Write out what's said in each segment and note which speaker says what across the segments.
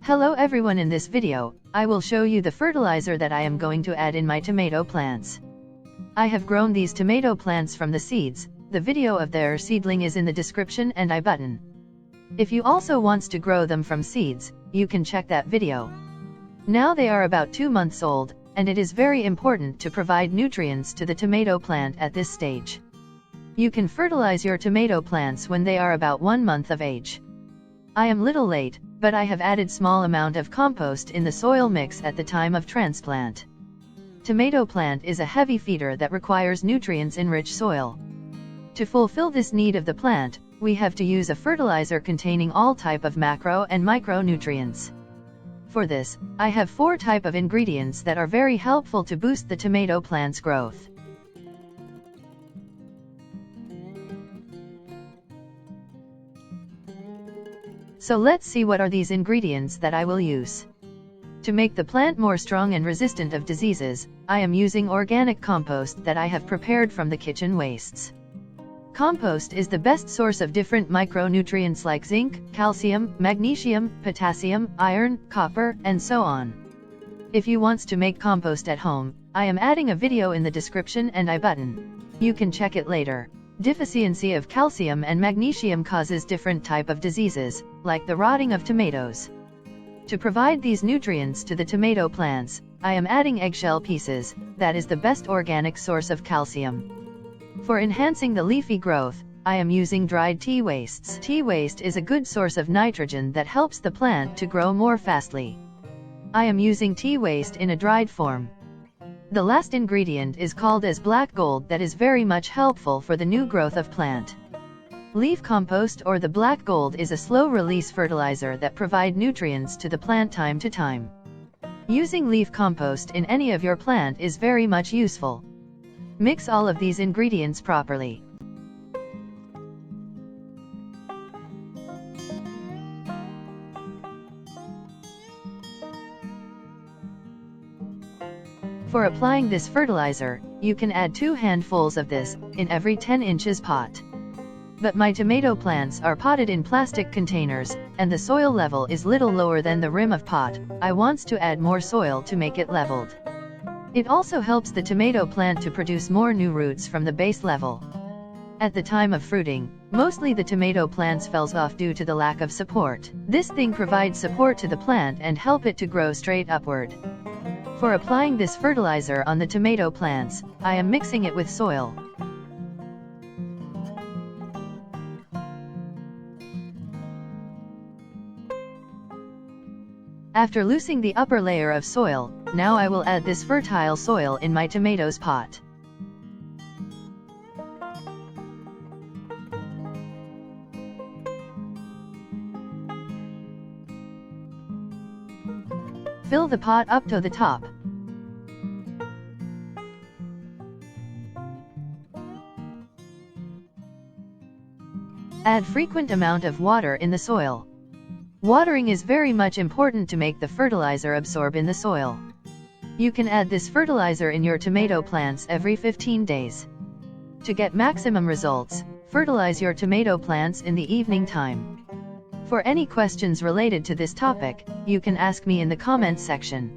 Speaker 1: Hello everyone, in this video, I will show you the fertilizer that I am going to add in my tomato plants. I have grown these tomato plants from the seeds. The video of their seedling is in the description and I button. If you also wants to grow them from seeds, you can check that video. Now they are about 2 months old, and it is very important to provide nutrients to the tomato plant at this stage. You can fertilize your tomato plants when they are about 1 month of age. I am little late, but I have added small amount of compost in the soil mix at the time of transplant. Tomato plant is a heavy feeder that requires nutrients in rich soil. To fulfill this need of the plant, we have to use a fertilizer containing all type of macro and micronutrients. For this, I have 4 type of ingredients that are very helpful to boost the tomato plant's growth. So let's see what are these ingredients that I will use. To make the plant more strong and resistant of diseases, I am using organic compost that I have prepared from the kitchen wastes. Compost is the best source of different micronutrients like zinc, calcium, magnesium, potassium, iron, copper, and so on. If you wants to make compost at home, I am adding a video in the description and I button. You can check it later. Deficiency of calcium and magnesium causes different type of diseases, like the rotting of tomatoes. To provide these nutrients to the tomato plants, I am adding eggshell pieces, that is the best organic source of calcium. For enhancing the leafy growth, I am using dried tea wastes. Tea waste is a good source of nitrogen that helps the plant to grow more fastly. I am using tea waste in a dried form. The last ingredient is called as black gold, that is very much helpful for the new growth of plant. Leaf compost or the black gold is a slow-release fertilizer that provide nutrients to the plant time to time. Using leaf compost in any of your plant is very much useful. Mix all of these ingredients properly. For applying this fertilizer, you can add 2 handfuls of this in every 10 inches pot. But my tomato plants are potted in plastic containers, and the soil level is little lower than the rim of pot. I wants to add more soil to make it leveled. It also helps the tomato plant to produce more new roots from the base level. At the time of fruiting, mostly the tomato plants falls off due to the lack of support. This thing provides support to the plant and help it to grow straight upward. For applying this fertilizer on the tomato plants, I am mixing it with soil. After loosening the upper layer of soil, now I will add this fertile soil in my tomatoes pot. Fill the pot up to the top. Add frequent amount of water in the soil. Watering is very much important to make the fertilizer absorb in the soil. You can add this fertilizer in your tomato plants every 15 days. To get maximum results, fertilize your tomato plants in the evening time. For any questions related to this topic, you can ask me in the comments section.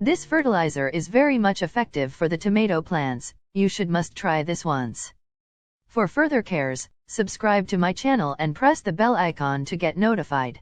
Speaker 1: This fertilizer is very much effective for the tomato plants. You must try this once. For further cares, subscribe to my channel and press the bell icon to get notified.